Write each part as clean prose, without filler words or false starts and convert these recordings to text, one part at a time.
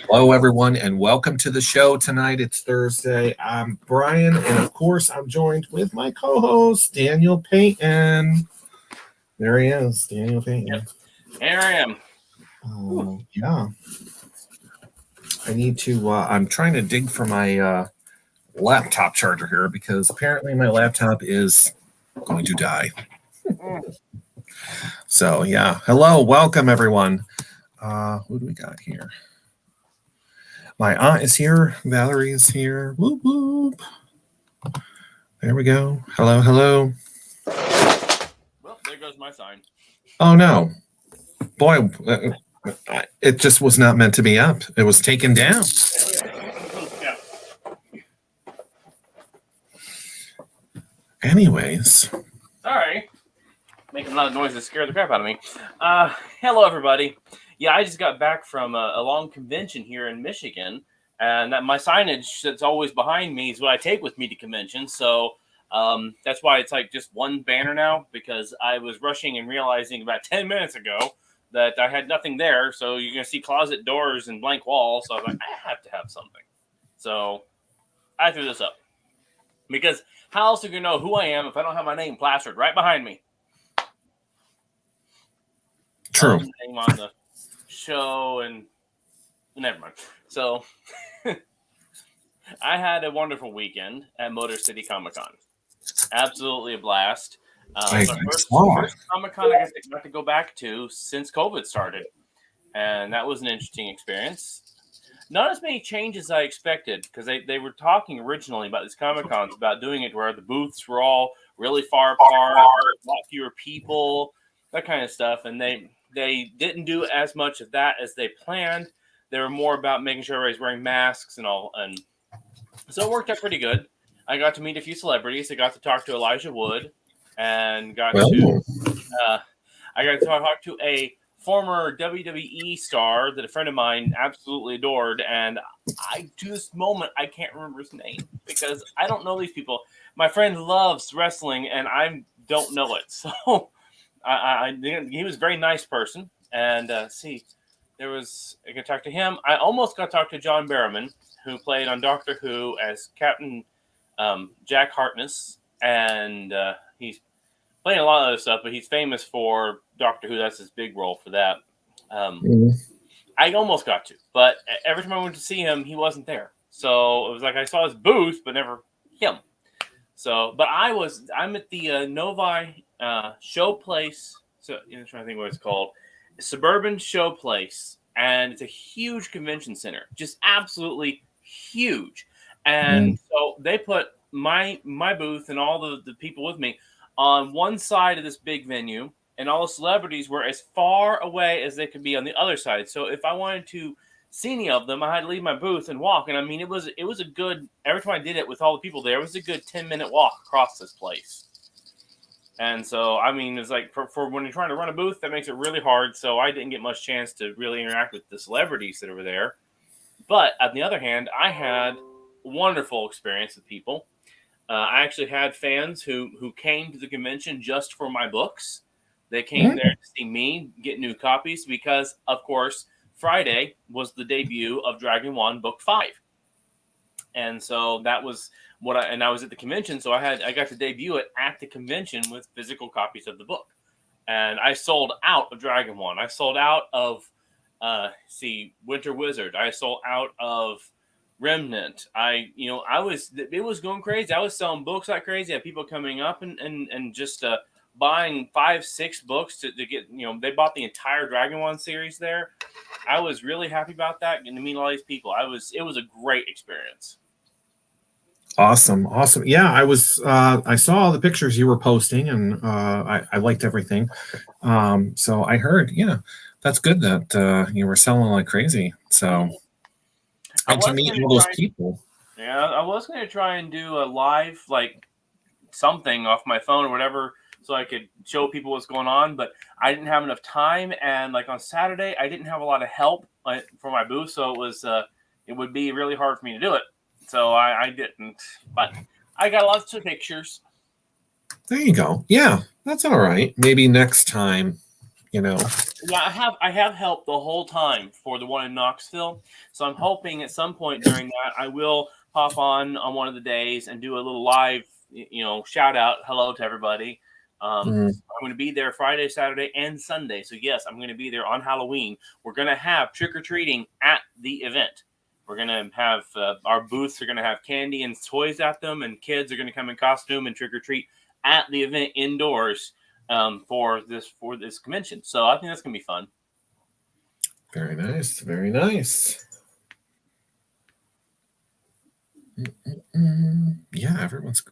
Hello, everyone, and welcome to the show tonight. It's Thursday. I'm Brian, and of course, I'm joined with my co-host, Daniel Payton. There he is, Daniel Payton. Yep. Here I am. Yeah. I need to, I'm trying to dig for my laptop charger here because apparently my laptop is going to die. So, yeah. Hello, welcome, everyone. Who do we got here? My aunt is here. Valerie is here. Whoop, whoop. There we go. Hello, hello. Well, there goes my sign. Oh, no. Boy, it just was not meant to be up. It was taken down. Yeah. Anyways. Sorry. Making a lot of noise that scared the crap out of me. Hello, everybody. Yeah, I just got back from a long convention here in Michigan, and my signage that's always behind me is what I take with me to conventions. So that's why it's like just one banner now, because I was rushing and realizing about 10 minutes ago that I had nothing there. So you're going to see closet doors and blank walls. So I was like, I have to have something. So I threw this up. Because how else are you going to know who I am if I don't have my name plastered right behind me? True. Name on the show and never mind. So I had a wonderful weekend at Motor City Comic Con. Absolutely a blast. First Comic Con I got to go back to since COVID started, and that was an interesting experience. Not as many changes as I expected, because they were talking originally about these Comic Cons about doing it where the booths were all really far apart, a lot fewer people, that kind of stuff, and they didn't do as much of that as they planned. They were more about making sure everybody's wearing masks and all, and so it worked out pretty good. I got to meet a few celebrities. I got to talk to Elijah Wood, and I got to talk to a former WWE star that a friend of mine absolutely adored, and to this moment I can't remember his name because I don't know these people. My friend loves wrestling, and I don't know it, so. He was a very nice person, and I could talk to him. I almost got to talk to John Barrowman, who played on Doctor Who as Captain Jack Harkness, and he's playing a lot of other stuff, but he's famous for Doctor Who. That's his big role for that. I almost got to, but every time I went to see him, he wasn't there. So it was like I saw his booth, but never him. So, but I'm at the Novi show place. So I'm trying to think what it's called. Suburban Show Place. And it's a huge convention center. Just absolutely huge. And so they put my booth and all the people with me on one side of this big venue. And all the celebrities were as far away as they could be on the other side. So if I wanted to see any of them, I had to leave my booth and walk. And I mean, it was a good, every time I did it with all the people there, it was a good 10-minute walk across this place. And so, I mean, it's like for when you're trying to run a booth, that makes it really hard. So I didn't get much chance to really interact with the celebrities that were there. But on the other hand, I had a wonderful experience with people. I actually had fans who came to the convention just for my books. They came there to see me get new copies because, of course, Friday was the debut of Dragon 1 Book 5. And so that was I was at the convention, so I got to debut it at the convention with physical copies of the book. And I sold out of Dragon 1. I sold out of Winter Wizard. I sold out of Remnant. It was going crazy. I was selling books like crazy. I had people coming up and just buying 5-6 books to get, they bought the entire Dragon 1 series there. I was really happy about that, and to meet all these people. It was a great experience. Awesome. Yeah, I saw all the pictures you were posting, and I liked everything. So I heard, that's good that you were selling like crazy. So, and to meet all those people. Yeah, I was going to try and do a live, something off my phone or whatever so I could show people what's going on. But I didn't have enough time, and like on Saturday, I didn't have a lot of help for my booth, so it would be really hard for me to do it. So I didn't, but I got lots of pictures. There you go. Yeah, that's all right. Maybe next time, Yeah, I have helped the whole time for the one in Knoxville. So I'm hoping at some point during that I will hop on one of the days and do a little live, shout out, hello to everybody. I'm going to be there Friday, Saturday, and Sunday. So yes, I'm going to be there on Halloween. We're going to have trick-or-treating at the event. We're going to have our booths are going to have candy and toys at them, and kids are going to come in costume and trick-or-treat at the event indoors for this convention. So I think that's going to be fun. Very nice. Very nice. Yeah, everyone's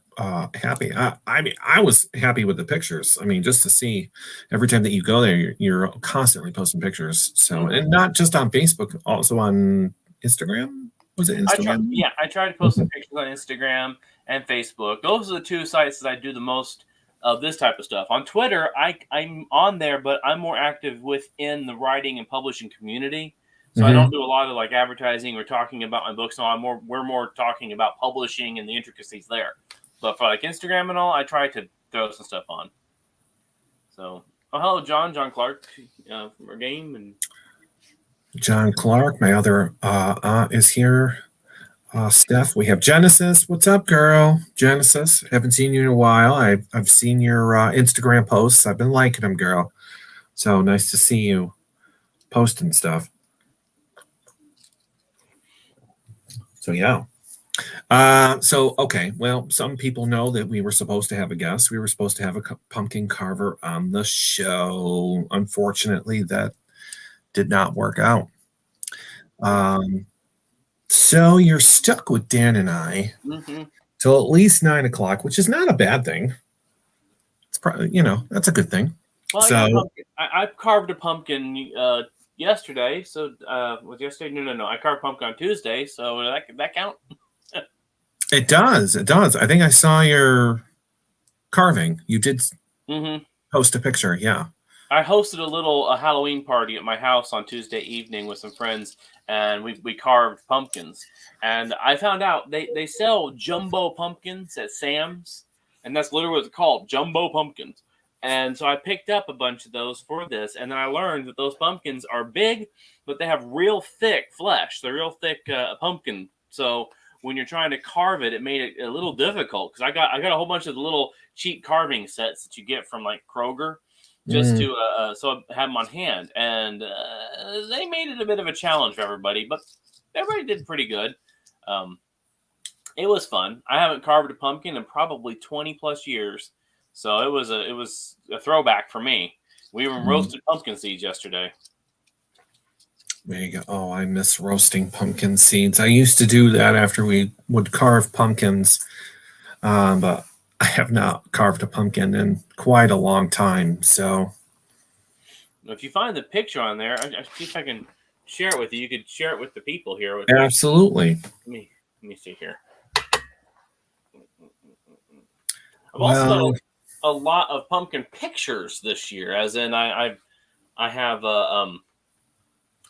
happy. I mean, I was happy with the pictures. I mean, just to see every time that you go there, you're constantly posting pictures. So, and not just on Facebook, also on Instagram. Was it Instagram? I try to post some pictures on Instagram and Facebook. Those are the two sites that I do the most of this type of stuff. On Twitter, I'm on there, but I'm more active within the writing and publishing community. So I don't do a lot of like advertising or talking about my books. No, we're more talking about publishing and the intricacies there. But for like Instagram and all, I try to throw some stuff on. So, hello, John Clark from our game, and John Clark, my other aunt is here. Steph, we have Genesis. What's up, girl? Genesis, haven't seen you in a while. I've seen your Instagram posts. I've been liking them, girl. So nice to see you posting stuff. So yeah. Okay. Well, some people know that we were supposed to have a guest. We were supposed to have a pumpkin carver on the show. Unfortunately, that did not work out. So you're stuck with Dan and I till at least 9 o'clock, which is not a bad thing. It's probably, that's a good thing. Well, so I carved a pumpkin yesterday. So was yesterday? No. I carved pumpkin on Tuesday. So that count? It does. It does. I think I saw your carving. You did post a picture. Yeah. I hosted a Halloween party at my house on Tuesday evening with some friends, and we carved pumpkins. And I found out they sell jumbo pumpkins at Sam's, and that's literally what it's called, jumbo pumpkins. And so I picked up a bunch of those for this, and then I learned that those pumpkins are big, but they have real thick flesh. They're real thick pumpkin. So when you're trying to carve it, it made it a little difficult because I got a whole bunch of the little cheap carving sets that you get from like Kroger. Just to so I have them on hand, and they made it a bit of a challenge for everybody, but everybody did pretty good. It was fun. I haven't carved a pumpkin in probably 20 plus years, so it was a throwback for me. We even roasted pumpkin seeds yesterday. There you go. Oh, I miss roasting pumpkin seeds. I used to do that after we would carve pumpkins, but I have not carved a pumpkin in quite a long time. So if you find the picture on there, I see if I can share it with you. You could share it with the people here. Absolutely. Let me see here. I've also done a lot of pumpkin pictures this year, as in I have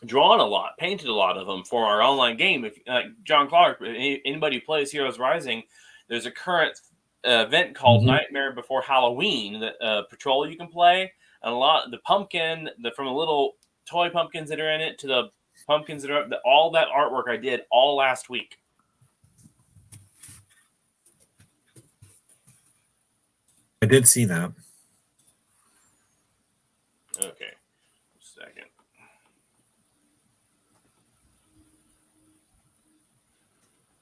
drawn a lot, painted a lot of them for our online game. If John Clark, anybody who plays Heroes Rising, there's a current event called Nightmare Before Halloween that patrol you can play, and a lot the pumpkin from the little toy pumpkins that are in it to the pumpkins that are all that artwork I did all last week. I did see that. Okay, just a second.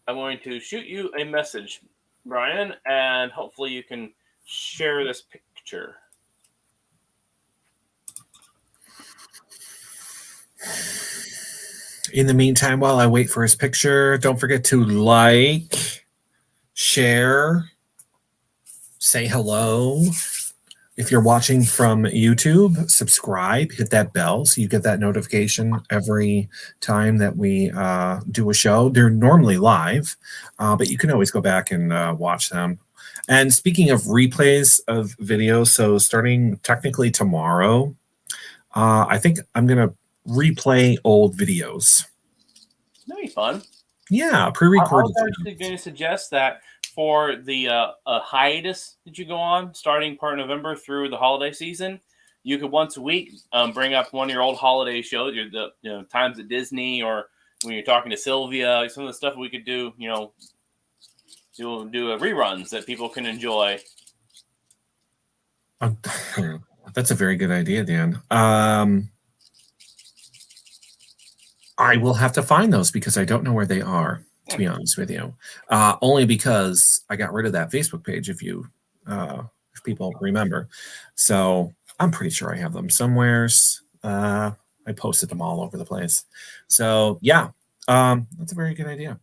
I'm going to shoot you a message, Brian, and hopefully you can share this picture. In the meantime, while I wait for his picture, don't forget to like, share, say hello. If you're watching from YouTube, subscribe, hit that bell so you get that notification every time that we do a show. They're normally live, but you can always go back and watch them. And speaking of replays of videos, so starting technically tomorrow, I think I'm going to replay old videos. That'd be fun. Yeah, I pre-recorded. was actually going to suggest that for the hiatus that you go on, starting part of November through the holiday season, you could once a week bring up one of your old holiday shows, the times at Disney, or when you're talking to Sylvia, some of the stuff we could do, do reruns that people can enjoy. That's a very good idea, Dan. I will have to find those because I don't know where they are, to be honest with you. Only because I got rid of that Facebook page, if people remember. So I'm pretty sure I have them somewheres. I posted them all over the place. So yeah, that's a very good idea.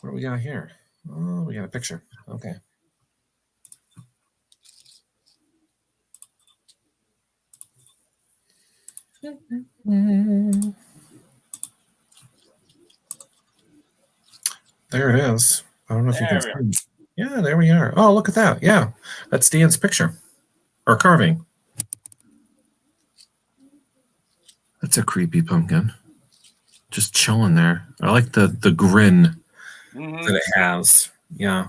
What do we got here? Oh, we got a picture. Okay. There it is. I don't know if you can see. Yeah, there we are. Oh, look at that. Yeah, that's Dan's picture or carving. That's a creepy pumpkin. Just chilling there. I like the grin that it has. Yeah.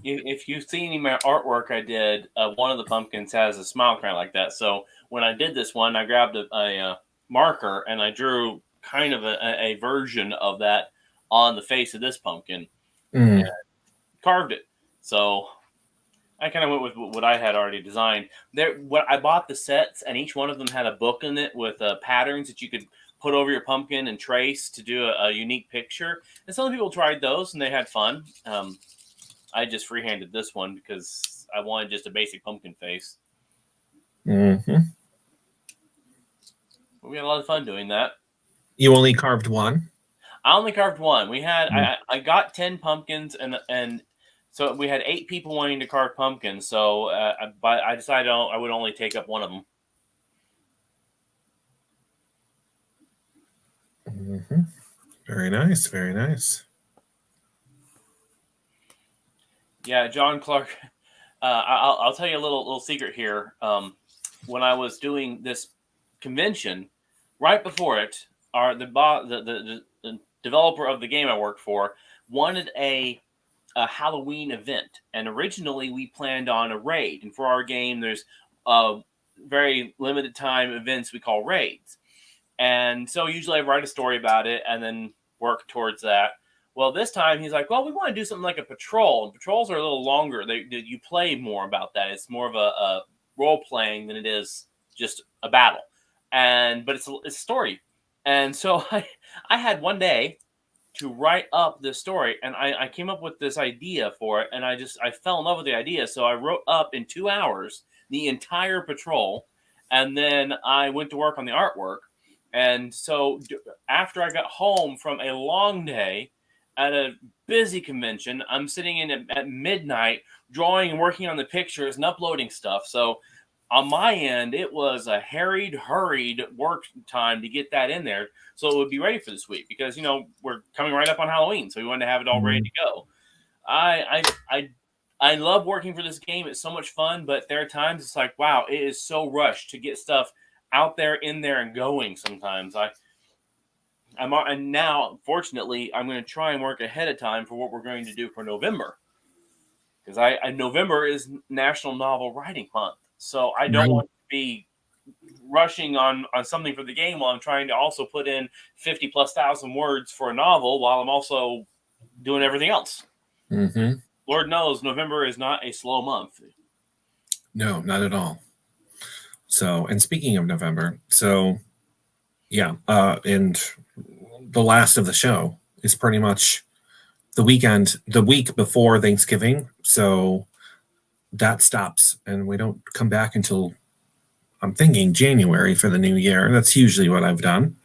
If you've seen any of my artwork I did, one of the pumpkins has a smile kind of like that. So when I did this one, I grabbed a marker and I drew kind of a version of that on the face of this pumpkin and carved it. So I kind of went with what I had already designed. I bought the sets, and each one of them had a book in it with patterns that you could put over your pumpkin and trace to do a unique picture. And some people tried those, and they had fun. I just freehanded this one because I wanted just a basic pumpkin face. Mm-hmm. But we had a lot of fun doing that. You only carved one? I only carved one. We had I got 10 pumpkins, and so we had 8 people wanting to carve pumpkins. So I decided I would only take up one of them. Mm-hmm. Very nice. Very nice. Yeah, John Clark. I'll tell you a little secret here. When I was doing this convention, right before it, the developer of the game I worked for wanted a Halloween event, and originally we planned on a raid. And for our game, there's very limited time events we call raids. And so usually I write a story about it and then work towards that. Well, this time he's like, well, we want to do something like a patrol. And patrols are a little longer. You play more about that. It's more of a role playing than it is just a battle. But it's a story. And so I had one day to write up this story, and I came up with this idea for it, and I fell in love with the idea. So I wrote up in 2 hours the entire patrol, and then I went to work on the artwork. And so after I got home from a long day at a busy convention, I'm sitting in at midnight drawing and working on the pictures and uploading stuff. So on my end, it was a hurried work time to get that in there so it would be ready for this week because, we're coming right up on Halloween. So we wanted to have it all ready to go. I love working for this game. It's so much fun, but there are times it's like, wow, it is so rushed to get stuff out there, in there, and going sometimes. And now, fortunately, I'm going to try and work ahead of time for what we're going to do for November. Because November is National Novel Writing Month. So I don't want to be rushing on something for the game while I'm trying to also put in 50,000+ words for a novel while I'm also doing everything else. Mm-hmm. Lord knows November is not a slow month. No, not at all. So, and speaking of November, so yeah, and the last of the show is pretty much the week before Thanksgiving. So that stops, and we don't come back until, I'm thinking, January for the new year. That's usually what I've done.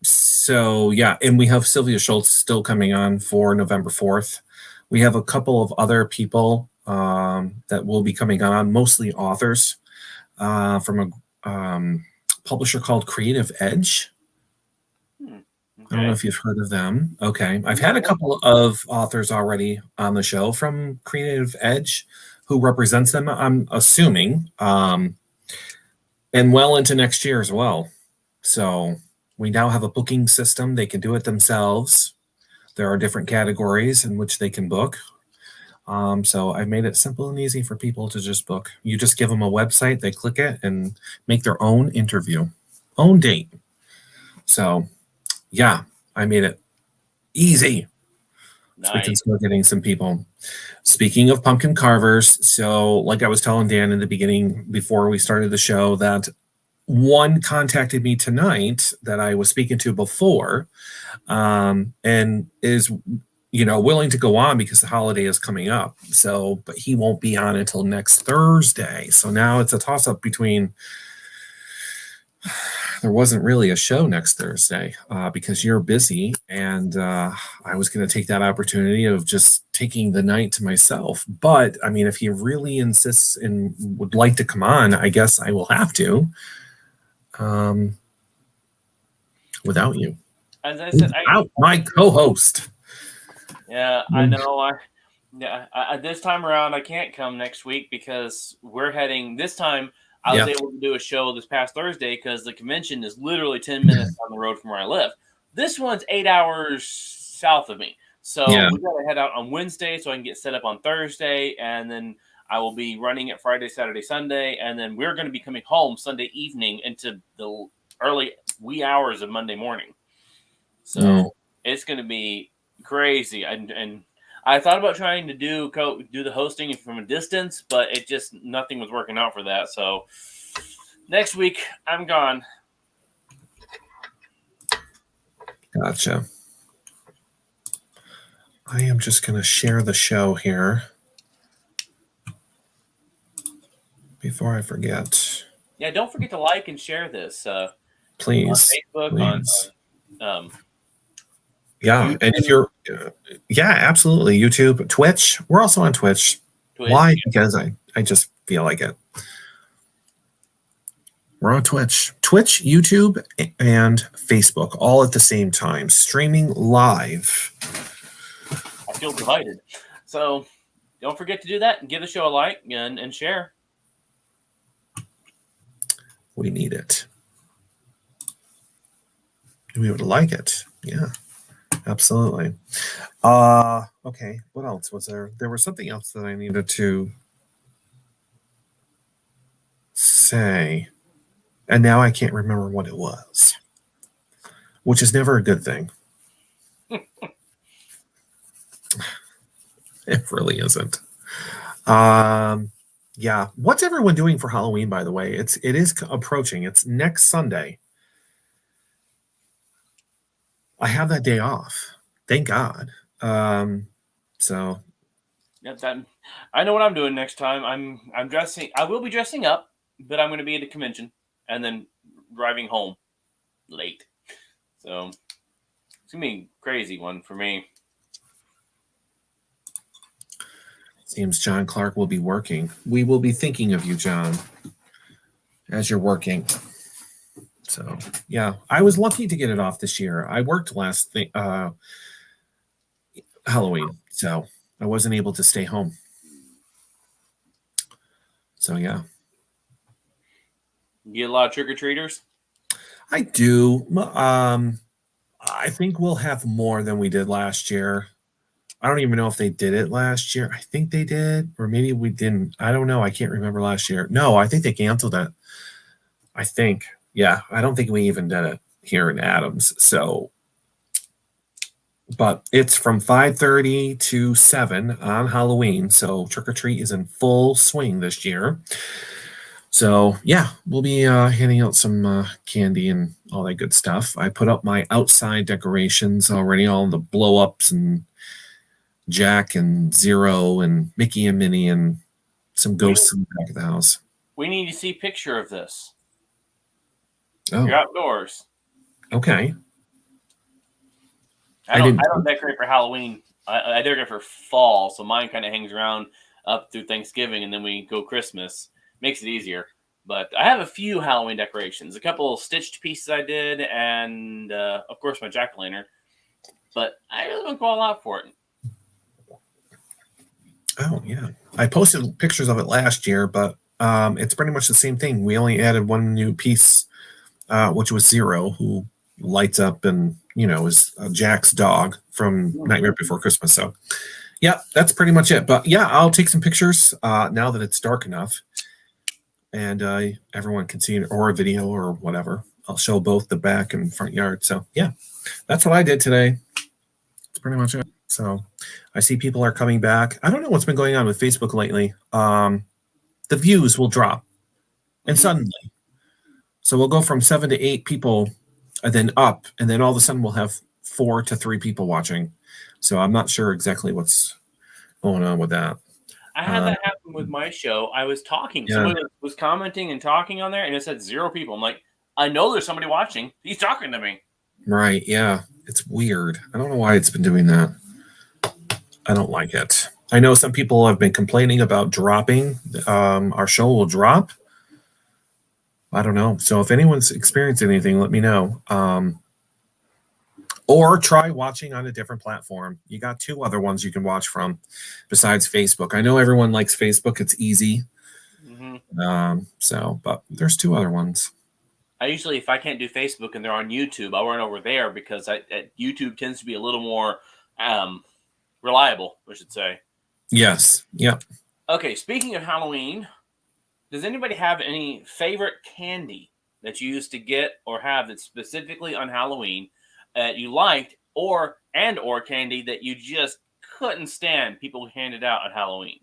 So yeah, and we have Sylvia Schultz still coming on for November 4th. We have a couple of other people that will be coming on, mostly authors from a publisher called Creative Edge. I don't know if you've heard of them. Okay. I've had a couple of authors already on the show from Creative Edge who represents them, I'm assuming, and well into next year as well. So we now have a booking system. They can do it themselves. There are different categories in which they can book. So I've made it simple and easy for people to just book. You just give them a website, they click it, and make their own interview, own date. So, yeah, I made it easy. Nice. So we can start getting some people. Speaking of pumpkin carvers, so like I was telling Dan in the beginning before we started the show, that one contacted me tonight that I was speaking to before, and is willing to go on because the holiday is coming up. So, but he won't be on until next Thursday. So now it's a toss up between. There wasn't really a show next Thursday because you're busy, and I was going to take that opportunity of just taking the night to myself. But I mean, if he really insists and would like to come on, I guess I will have to. Without you, as I said, without my co-host. Yeah, I know. This time around, I can't come next week because we're heading. This time, I was able to do a show this past Thursday because the convention is literally 10 minutes down the road from where I live. This one's 8 hours south of me. So we got to head out on Wednesday so I can get set up on Thursday. And then I will be running it Friday, Saturday, Sunday. And then we're going to be coming home Sunday evening into the early wee hours of Monday morning. So it's going to be crazy. And I thought about trying to do the hosting from a distance, but nothing was working out for that. So next week I'm gone. Gotcha. I am just going to share the show here before I forget. Yeah, don't forget to like and share this. Please. On Facebook, please. on YouTube. And if you're, absolutely. YouTube, Twitch. We're also on Twitch. Why? Because I just feel like it. We're on Twitch, YouTube, and Facebook, all at the same time, streaming live. I feel divided. So don't forget to do that and give the show a like and share. We need it. We would like it. Yeah, absolutely. Okay, what else was there? There was something else that I needed to say, and now I can't remember what it was, which is never a good thing. It really isn't. Yeah. What's everyone doing for Halloween, by the way? It is approaching. It's next Sunday. I have that day off. Thank God. So I know what I'm doing next time. I'm dressing. I will be dressing up, but I'm going to be at a convention and then driving home late. So it's going to be a crazy one for me. Seems John Clark will be working. We will be thinking of you, John, as you're working. So, yeah, I was lucky to get it off this year. I worked last Halloween, so I wasn't able to stay home. So, yeah. You get a lot of trick-or-treaters? I do. I think we'll have more than we did last year. I don't even know if they did it last year. I think they did, or maybe we didn't. I don't know. I can't remember last year. No, I think they canceled it. I think. Yeah, I don't think we even did it here in Adams. So, but it's from 5:30 to 7 on Halloween. So trick or treat is in full swing this year. So yeah, we'll be handing out some candy and all that good stuff. I put up my outside decorations already, all the blow ups and Jack and Zero and Mickey and Minnie and some ghosts in the back of the house. We need to see a picture of this. Oh. You're outdoors. Okay. I don't decorate for Halloween. I decorate for fall, so mine kind of hangs around up through Thanksgiving, and then we go Christmas. Makes it easier. But I have a few Halloween decorations, a couple of stitched pieces I did, and of course my jack-o'-lantern. But I really don't go all out for it. Oh yeah, I posted pictures of it last year, but it's pretty much the same thing. We only added one new piece, which was Zero, who lights up and is Jack's dog from Nightmare Before Christmas. So yeah, that's pretty much it. But yeah, I'll take some pictures now that it's dark enough, and everyone can see it, or a video or whatever. I'll show both the back and front yard. So yeah, that's what I did today. That's pretty much it. So I see people are coming back. I don't know what's been going on with Facebook lately. The views will drop, and suddenly, so we'll go from 7 to 8 people, and then up, and then all of a sudden we'll have 4 to 3 people watching. So I'm not sure exactly what's going on with that. I had that happen with my show. I was talking. Yeah. Somebody was commenting and talking on there, and it said 0 people. I'm like, I know there's somebody watching. He's talking to me. Right, yeah. It's weird. I don't know why it's been doing that. I don't like it. I know some people have been complaining about dropping. Our show will drop. I don't know. So if anyone's experienced anything, let me know. Or try watching on a different platform. You got 2 other ones you can watch from besides Facebook. I know everyone likes Facebook. It's easy. But there's 2 other ones. I usually, if I can't do Facebook and they're on YouTube, I'll run over there because YouTube tends to be a little more reliable, I should say. Yes. Yep. Okay, speaking of Halloween, does anybody have any favorite candy that you used to get or have that's specifically on Halloween that you liked, or candy that you just couldn't stand people handed out at Halloween?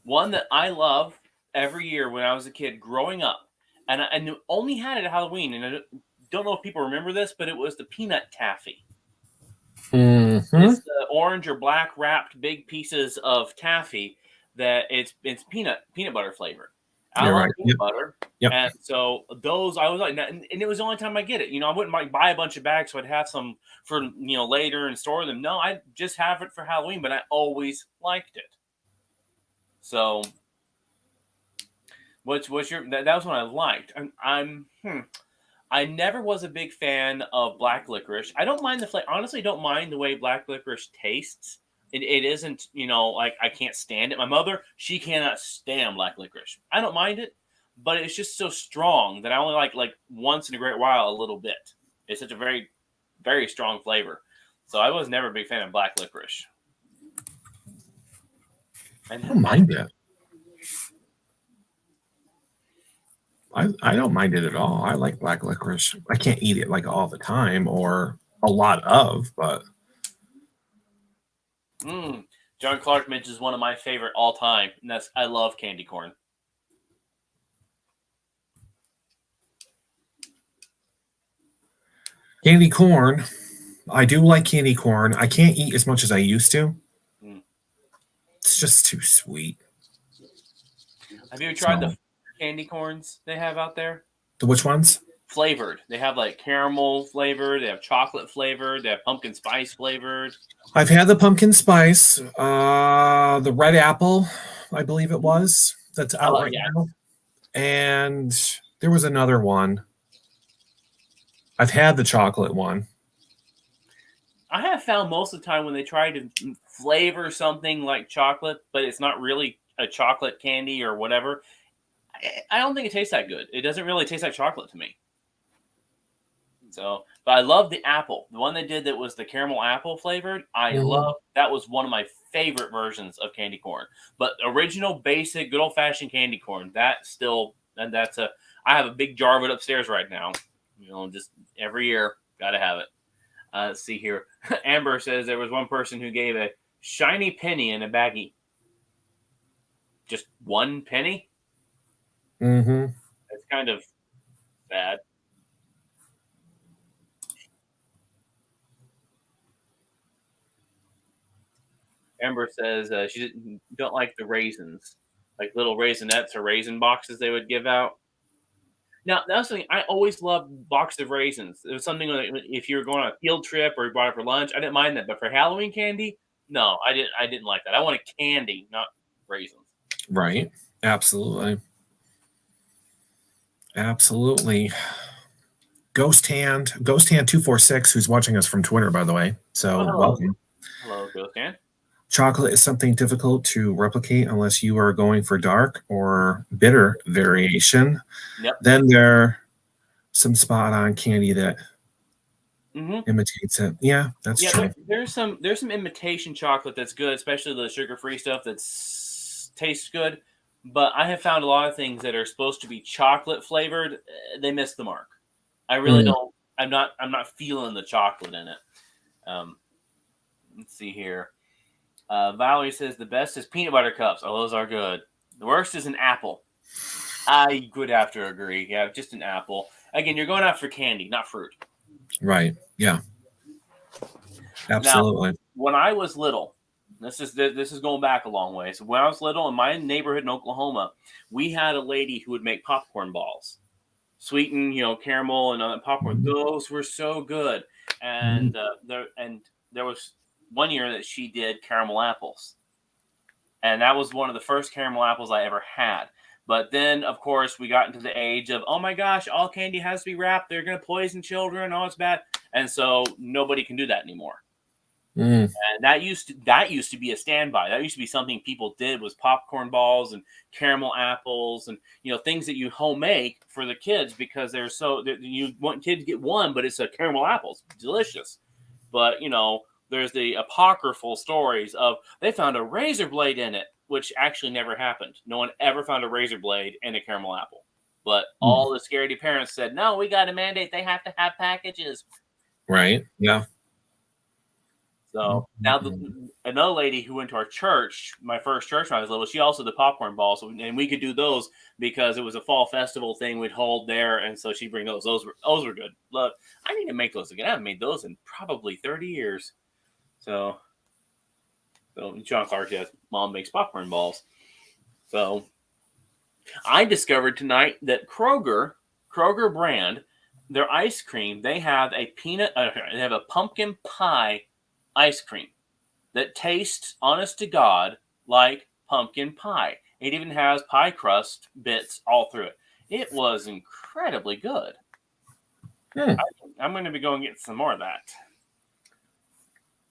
One that I love every year when I was a kid growing up, and I only had it at Halloween, and I don't know if people remember this, but it was the peanut taffy. It's the orange or black wrapped big pieces of taffy that it's peanut butter flavored. I love peanut butter. And so those I was like, and it was the only time I get it. I wouldn't buy a bunch of bags so I'd have some for later and store them. No, I just have it for Halloween, but I always liked it. So what's your that was what I liked. I never was a big fan of black licorice. I don't mind the flavor. Honestly, don't mind the way black licorice tastes. It isn't, like I can't stand it. My mother, she cannot stand black licorice. I don't mind it, but it's just so strong that I only like once in a great while a little bit. It's such a very, very strong flavor. So I was never a big fan of black licorice. I don't mind it. I don't mind it at all. I like black licorice. I can't eat it like all the time or a lot of, but. John Clark mentions one of my favorite all time, and that's I love candy corn. Candy corn. I do like candy corn. I can't eat as much as I used to. It's just too sweet. Have you tried the candy corns they have out there? The which ones? Flavored. They have like caramel flavored. They have chocolate flavored. They have pumpkin spice flavored. I've had the pumpkin spice, the red apple, I believe it was. That's out right now. And there was another one. I've had the chocolate one. I have found most of the time when they try to flavor something like chocolate, but it's not really a chocolate candy or whatever, I don't think it tastes that good. It doesn't really taste like chocolate to me. So, but I love the apple. The one they did that was the caramel apple flavored. I love that. Was one of my favorite versions of candy corn. But original, basic, good old fashioned candy corn. That's I have a big jar of it upstairs right now. Just every year, gotta have it. Let's see here. Amber says there was one person who gave a shiny penny in a baggie. Just 1 penny. That's kind of bad. Amber says she don't like the raisins, like little raisinets or raisin boxes they would give out. Now, that's something I always loved, boxes of raisins. It was something like if you were going on a field trip or you bought it for lunch, I didn't mind that. But for Halloween candy, no, I didn't like that. I wanted candy, not raisins. Right. Absolutely. Absolutely. Ghost Hand 246, who's watching us from Twitter, by the way. So hello. welcome. Hello, Ghost Dan. Chocolate is something difficult to replicate unless you are going for dark or bitter variation. Yep. Then there some spot on candy that Mm-hmm. imitates it. Yeah, that's true. There's some imitation chocolate that's good, especially the sugar-free stuff that's tastes good. But I have found a lot of things that are supposed to be chocolate flavored, they miss the mark. I really don't. I'm not feeling the chocolate in it. Let's see here. Valerie says the best is peanut butter cups. Oh, those are good. The worst is an apple. I would have to agree. Yeah, just an apple. Again, you're going out for candy, not fruit. Right. Yeah. Absolutely. Now, when I was little, this is going back a long way. So when I was little in my neighborhood in Oklahoma, we had a lady who would make popcorn balls, sweetened, caramel and popcorn. Mhm. Those were so good. And there was one year that she did caramel apples, and that was one of the first caramel apples I ever had. But then, of course, we got into the age of, oh my gosh, all candy has to be wrapped. They're going to poison children. Oh, it's bad. And so nobody can do that anymore. Mm. And that used to be a standby. That used to be something people did, was popcorn balls and caramel apples and things that you homemade for the kids, because they're you want kids to get one, but it's a caramel apples, delicious. But there's the apocryphal stories of they found a razor blade in it, which actually never happened. No one ever found a razor blade in a caramel apple. But all the scaredy parents said, no, we got to mandate they have to have packages. Right. Yeah. So now another lady who went to our church, my first church when I was little, she also did popcorn balls, and we could do those because it was a fall festival thing we'd hold there, and so she'd bring those. Those were good. Look, I need to make those again. I haven't made those in probably 30 years. So John Clark's mom makes popcorn balls. So I discovered tonight that Kroger brand, their ice cream, they have they have a pumpkin pie ice cream that tastes, honest to God, like pumpkin pie. It even has pie crust bits all through it. It was incredibly good. I'm going to be going to get some more of that.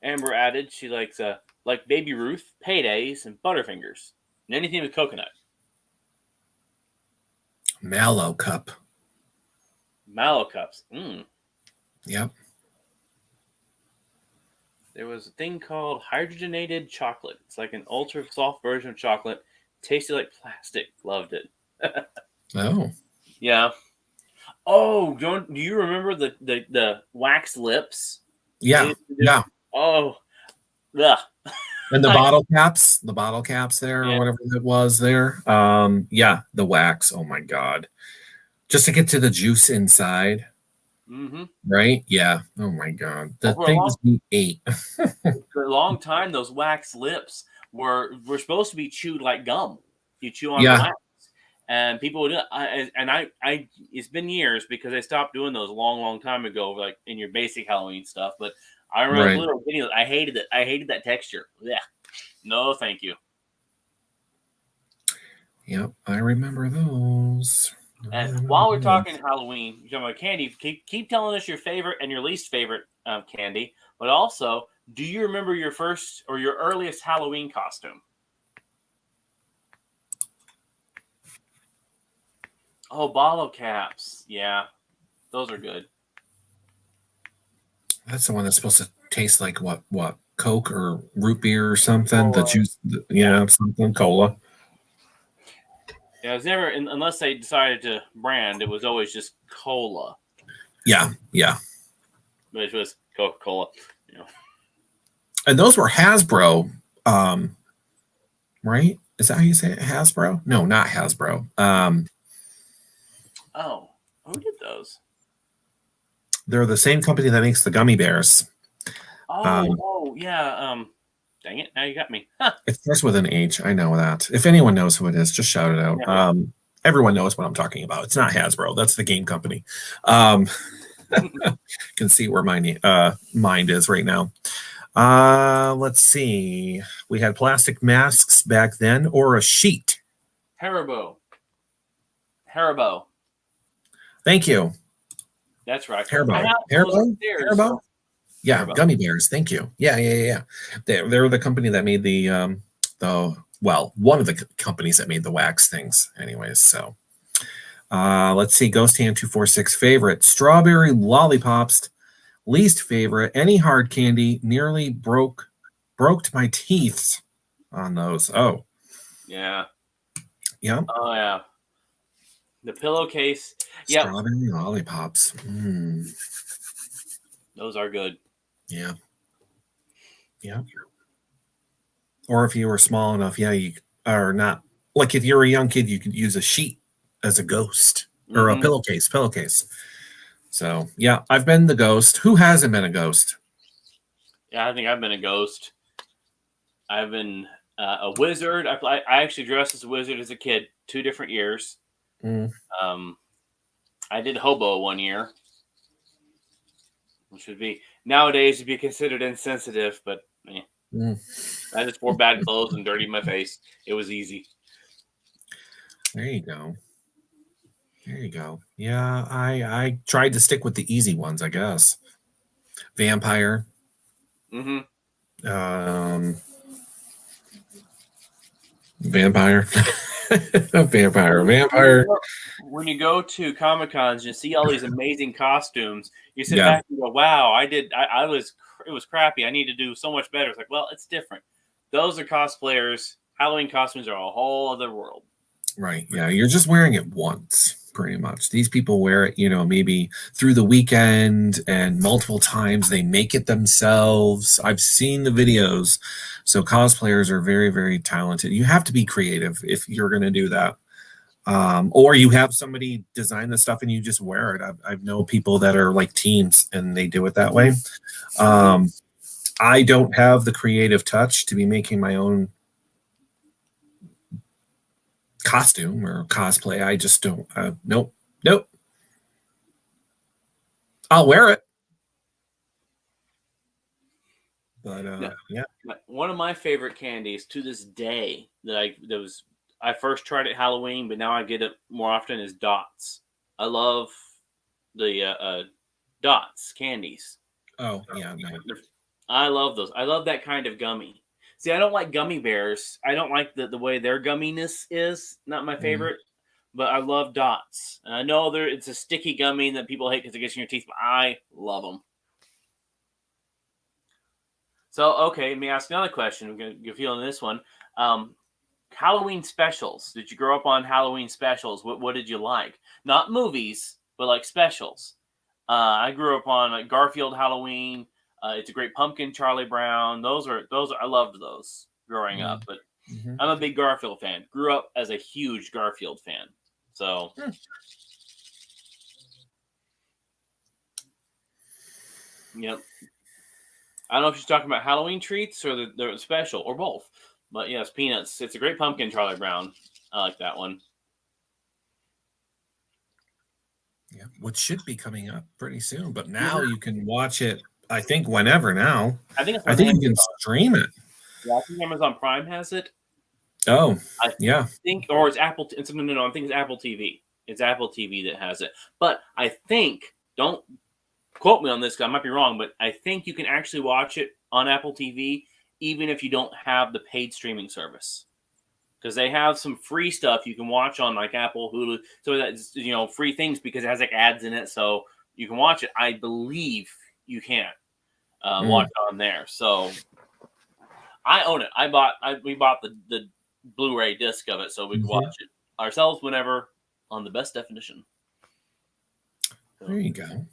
Amber added she likes like Baby Ruth, Paydays, and Butterfingers, and anything with coconut. Mallow cup. Mallow cups. Yep. There was a thing called hydrogenated chocolate. It's like an ultra soft version of chocolate. Tasted like plastic. Loved it. Oh. Yeah. Oh, do you remember the wax lips? Yeah. Yeah. Oh. Yeah. And the bottle caps there, or whatever it was there. Yeah, the wax. Oh my God. Just to get to the juice inside. Mm-hmm. Right? Yeah. Oh my God. The things we ate. For a long time, those wax lips were supposed to be chewed like gum. You chew on Yeah. the wax. And people would do it. It's been years because I stopped doing those a long time ago, like in your basic Halloween stuff. But I remember little videos. I hated it. I hated that texture. Yeah. No, thank you. Yep, I remember those. And while we're talking Halloween, you're talking about candy, keep telling us your favorite and your least favorite candy. But also, do you remember your first or your earliest Halloween costume? Oh, bottle caps. Yeah, those are good. That's the one that's supposed to taste like what? Coke or root beer or something? The juice, something, cola. Yeah, it was never, unless they decided to brand, it was always just cola. Yeah. Which was Coca-Cola. And those were Hasbro, right? Is that how you say it? Hasbro? No, not Hasbro. Oh, who did those? They're the same company that makes the gummy bears. Yeah. Dang it! Now you got me. It starts with an H. I know that. If anyone knows who it is, just shout it out. Yeah. Everyone knows what I'm talking about. It's not Hasbro. That's the game company. Can see where my mind is right now. Let's see. We had plastic masks back then, or a sheet. Haribo. Haribo. Thank you. That's right. Haribo. Haribo? Haribo? Yeah, Haribo. gummy bears. Thank you. Yeah. They're the company that made the one of the companies that made the wax things. Anyways, so let's see. Ghost Hand 246 favorite strawberry lollipops. Least favorite any hard candy. Nearly broke my teeth on those. Oh, yeah. Yeah. Oh yeah. The pillowcase. Yeah. Strawberry lollipops. Those are good. Yeah. Or if you were small enough, you are not like if you're a young kid, you could use a sheet as a ghost or a pillowcase. So yeah, I've been the ghost. Who hasn't been a ghost? Yeah, I think I've been a ghost. I've been a wizard. I actually dressed as a wizard as a kid, 2 different years. I did hobo 1 year, which would be nowadays would be considered insensitive, but I just wore bad clothes and dirtied my face. It was easy. There you go. Yeah, I tried to stick with the easy ones, I guess. Vampire. Vampire. Vampire. When you go to Comic Cons, you see all these amazing costumes. You sit back and go, "Wow, it was crappy. I need to do so much better." It's like, well, it's different. Those are cosplayers. Halloween costumes are a whole other world. Right. Yeah, you're just wearing it once. Pretty much. These people wear it, maybe through the weekend and multiple times. They make it themselves. I've seen the videos. So cosplayers are very, very talented. You have to be creative if you're going to do that. Or you have somebody design the stuff and you just wear it. I've known people that are like teams and they do it that way. I don't have the creative touch to be making my own costume or cosplay. I just don't. Nope. I'll wear it. But yeah. One of my favorite candies to this day I first tried at Halloween, but now I get it more often is Dots. I love the Dots candies. Oh yeah, no. I love those. I love that kind of gummy. See, I don't like gummy bears. I don't like the way their gumminess is. Not my favorite. But I love Dots. And I know it's a sticky gummy that people hate because it gets in your teeth, but I love them. So, okay, let me ask another question. You're feeling this one. Halloween specials. Did you grow up on Halloween specials? What did you like? Not movies, but like specials. I grew up on like Garfield Halloween. It's a Great Pumpkin, Charlie Brown. Those are I loved those growing up. But I'm a big Garfield fan. Grew up as a huge Garfield fan. So yep. I don't know if she's talking about Halloween treats or the special or both. But yes, Peanuts. It's a Great Pumpkin, Charlie Brown. I like that one. Yeah, which should be coming up pretty soon. But now you can watch it. I think whenever now. I think you can stream it. Yeah, I think Amazon Prime has it. Oh, I think, or it's Apple. No, I think it's Apple TV. It's Apple TV that has it. But I think, don't quote me on this because I might be wrong, but I think you can actually watch it on Apple TV even if you don't have the paid streaming service. Because they have some free stuff you can watch on like Apple, Hulu. So that's, free things because it has like ads in it. So you can watch it. I believe you can watch it on there. So I own it. We bought the Blu-ray disc of it so we could watch it ourselves whenever on the best definition. So. There you go.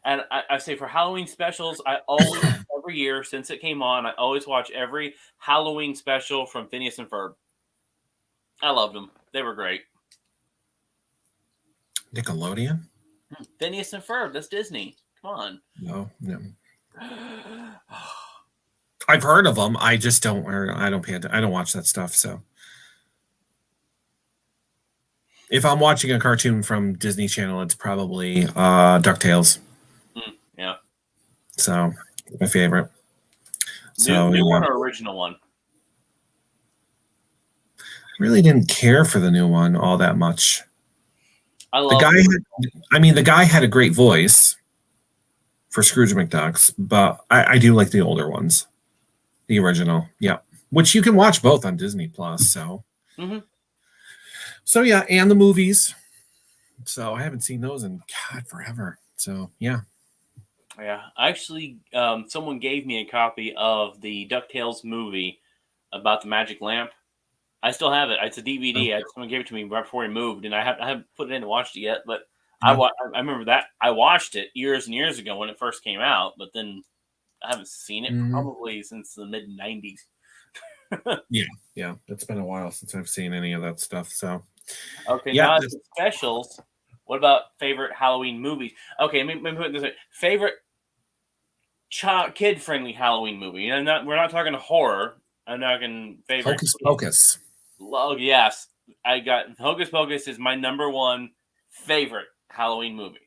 And I say for Halloween specials, I always, every year since it came on, I always watch every Halloween special from Phineas and Ferb. I loved them. They were great. Nickelodeon? Phineas and Ferb. That's Disney. Come on. No. I've heard of them. I just don't. I don't watch that stuff. So, if I'm watching a cartoon from Disney Channel, it's probably DuckTales. Yeah. So, my favorite. New one or original one? really didn't care for the new one all that much. I The love. guy the guy had a great voice for Scrooge McDuck's, but I do like the older ones, the original. Yeah, which you can watch both on Disney Plus. Mm-hmm. So yeah, and the movies. So I haven't seen those in God forever. So yeah. Yeah, actually, someone gave me a copy of the DuckTales movie about the magic lamp. I still have it. It's a DVD. Oh. Someone gave it to me right before he moved, and I haven't put it in and watched it yet. But Yeah. I remember that I watched it years and years ago when it first came out, but then I haven't seen it probably since the mid '90s. Yeah. It's been a while since I've seen any of that stuff. So Okay, yeah, now the specials. What about favorite Halloween movies? Okay, let me put it this way: favorite kid friendly Halloween movie. And we're not talking horror. I'm talking favorite. Hocus Pocus. Oh yes, I got Hocus Pocus is my number one favorite Halloween movie.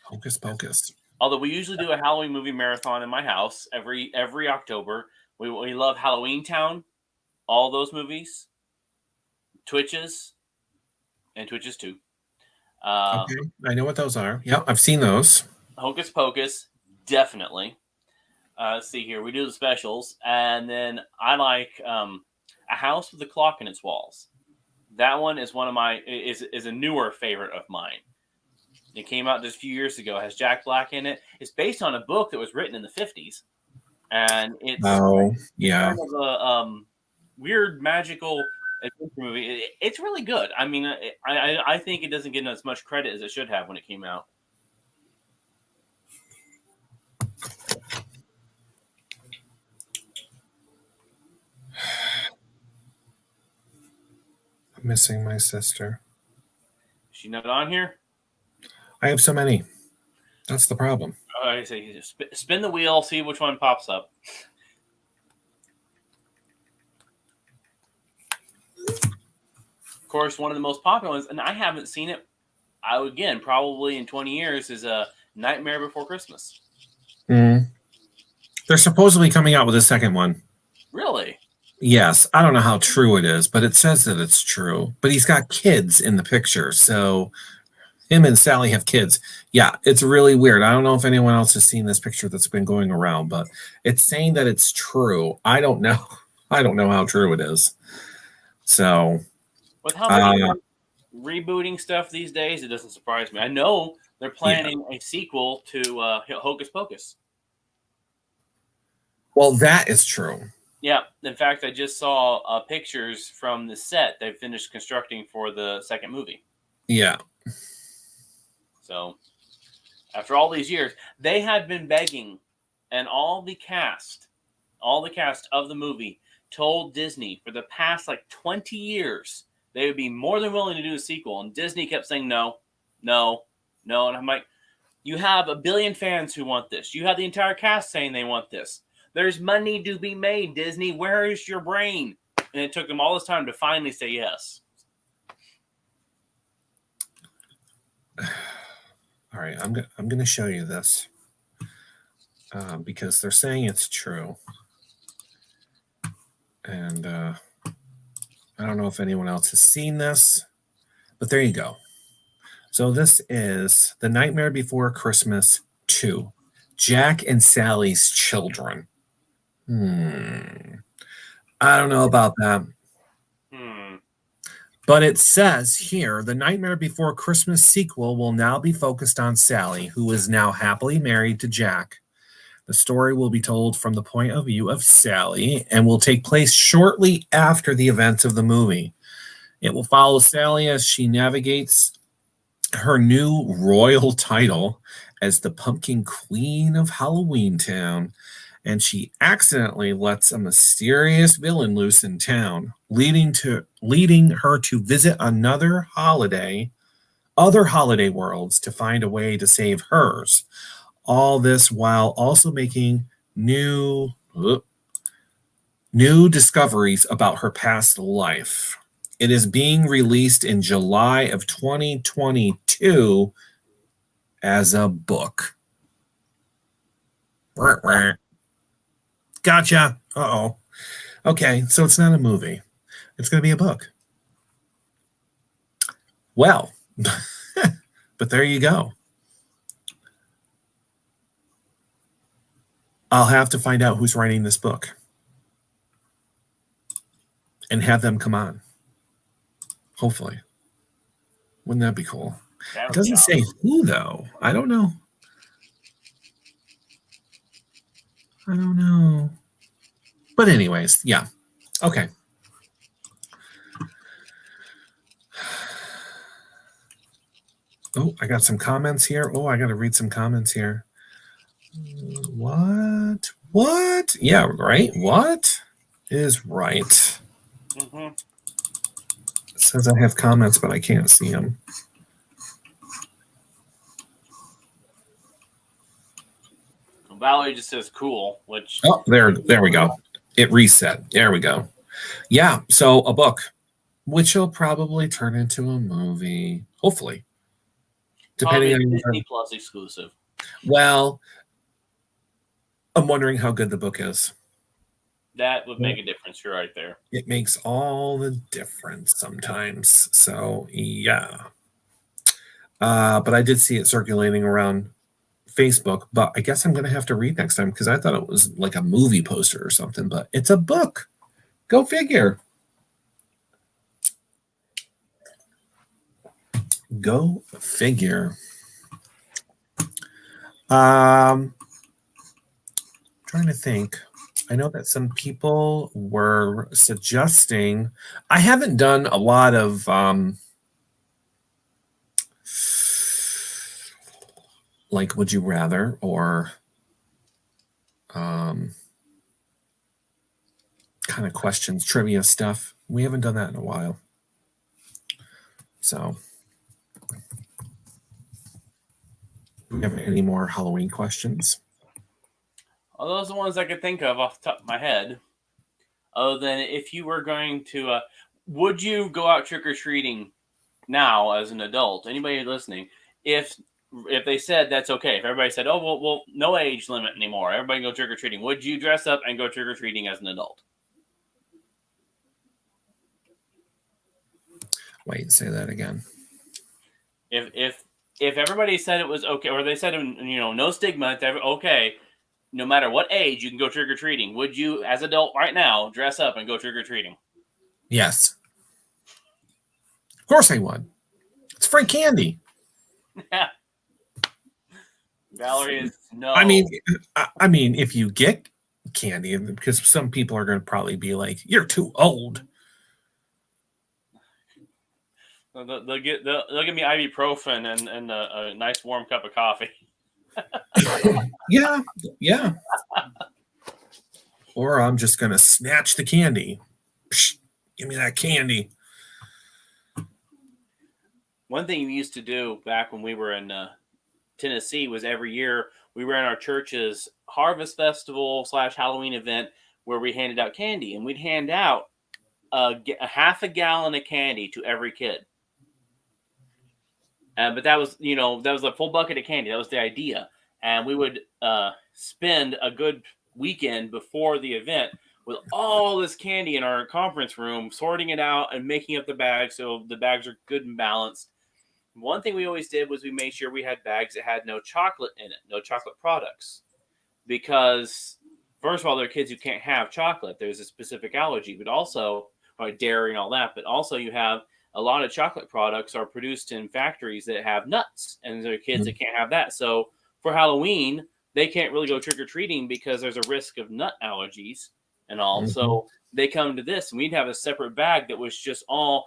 Hocus Pocus. Although we usually do a Halloween movie marathon in my house every October. We love Halloween Town, all those movies, Twitches, and Twitches 2. Okay, I know what those are. Yeah, I've seen those. Hocus Pocus, definitely. Let's see here. We do the specials, and then I like A House with a Clock in Its Walls. That one is one of my is a newer favorite of mine. It came out just a few years ago. It has Jack Black in it. It's based on a book that was written in the 50s, and it's kind of a weird magical adventure movie. It's really good. I mean, I think it doesn't get as much credit as it should have when it came out. I'm missing my sister. Is she not on here? I have so many. That's the problem. I say spin the wheel, see which one pops up. Of course, one of the most popular ones, and I haven't seen it. Again, probably in 20 years, is a Nightmare Before Christmas. They're supposedly coming out with a second one. Really? Yes. I don't know how true it is, but it says that it's true. But he's got kids in the picture, so him and Sally have kids. Yeah, it's really weird. I don't know if anyone else has seen this picture that's been going around, but it's saying that it's true. I don't know. I don't know how true it is. So, with how many rebooting stuff these days, it doesn't surprise me. I know they're planning a sequel to Hocus Pocus. Well, that is true. Yeah. In fact, I just saw pictures from the set they finished constructing for the second movie. Yeah. So, after all these years, they had been begging, and all the cast of the movie told Disney for the past 20 years they would be more than willing to do a sequel, and Disney kept saying no, no, no. And I'm like, you have 1 billion fans who want this. You have the entire cast saying they want this. There's money to be made, Disney. Where is your brain? And it took them all this time to finally say yes. All right, I'm going to show you this because they're saying it's true. And I don't know if anyone else has seen this, but there you go. So this is The Nightmare Before Christmas 2, Jack and Sally's Children. I don't know about that. But it says here, The Nightmare Before Christmas sequel will now be focused on Sally, who is now happily married to Jack. The story will be told from the point of view of Sally and will take place shortly after the events of the movie. It will follow Sally as she navigates her new royal title as the Pumpkin Queen of Halloween Town, and she accidentally lets a mysterious villain loose in town, leading her to visit other holiday worlds to find a way to save hers. All this while also making new discoveries about her past life. It is being released in July of 2022 as a book. Gotcha. Uh-oh. Okay, so it's not a movie. It's going to be a book. Well, but there you go. I'll have to find out who's writing this book and have them come on. Hopefully. Wouldn't that be cool? It doesn't say who, though. I don't know. But anyways, yeah. Okay. Oh, I got some comments here. Oh, I got to read some comments here. What? Yeah, right. What is right? Mm-hmm. It says I have comments, but I can't see them. Valerie just says cool, which... Oh, there we go. It reset. There we go. Yeah, so a book, which will probably turn into a movie, hopefully. Depending on Disney Plus exclusive. Well, I'm wondering how good the book is. That would make a difference. You're right there. It makes all the difference sometimes. So, yeah. But I did see it circulating around Facebook, but I guess I'm going to have to read next time because I thought it was like a movie poster or something, but it's a book. Go figure. Go figure. Trying to think. I know that some people were suggesting. I haven't done a lot of like Would You Rather or kind of questions, trivia stuff. We haven't done that in a while. So, do we have any more Halloween questions? Well, those are the ones I could think of off the top of my head. Other than if you were going to, would you go out trick-or-treating now as an adult? Anybody listening? If they said that's okay, if everybody said, oh, well, no age limit anymore, everybody go trick-or-treating, would you dress up and go trick-or-treating as an adult? Wait, say that again. If everybody said it was okay, or they said, no stigma, okay, no matter what age, you can go trick-or-treating. Would you, as an adult right now, dress up and go trick-or-treating? Yes. Of course I would. It's free candy. Valerie is no. I mean, if you get candy, because some people are going to probably be like, "You're too old." They'll give me ibuprofen and a nice warm cup of coffee. Yeah. Or I'm just going to snatch the candy. Psh, give me that candy. One thing we used to do back when we were in Tennessee was every year we ran our church's Harvest Festival / Halloween event where we handed out candy, and we'd hand out a half a gallon of candy to every kid. But that was a full bucket of candy. That was the idea. And we would spend a good weekend before the event with all this candy in our conference room, sorting it out and making up the bags so the bags are good and balanced. One thing we always did was we made sure we had bags that had no chocolate in it, no chocolate products. Because, first of all, there are kids who can't have chocolate. There's a specific allergy, but also, like dairy and all that. But also you have a lot of chocolate products are produced in factories that have nuts, and there are kids that can't have that. So for Halloween, they can't really go trick-or-treating because there's a risk of nut allergies and all. Mm-hmm. So they come to this, and we'd have a separate bag that was just all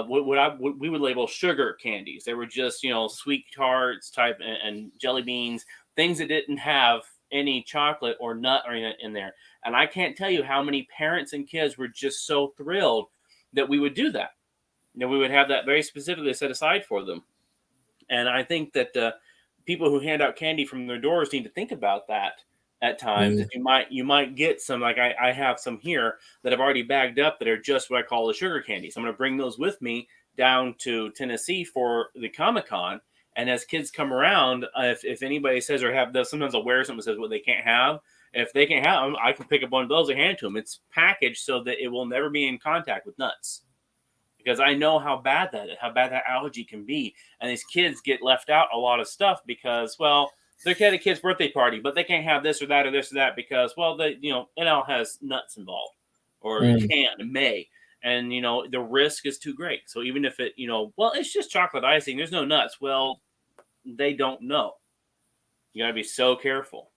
we would label sugar candies. They were just, sweet tarts type and jelly beans, things that didn't have any chocolate or nut or anything in there. And I can't tell you how many parents and kids were just so thrilled that we would do that. We would have that very specifically set aside for them. And I think that people who hand out candy from their doors need to think about that at times. That you might get some, like I have some here that I've already bagged up that are just what I call the sugar candies. I'm going to bring those with me down to Tennessee for the Comic-Con. And as kids come around, if anybody says or have those, sometimes I'll wear something that says what they can't have. If they can have them, I can pick up one of those and hand it to them. It's packaged so that it will never be in contact with nuts. Because I know how bad that allergy can be. And these kids get left out a lot of stuff because, well, they're at a kid's birthday party, but they can't have this or that or this or that because, well, NL has nuts involved or may. And, the risk is too great. So even if it, well, it's just chocolate icing, there's no nuts. Well, they don't know. You got to be so careful.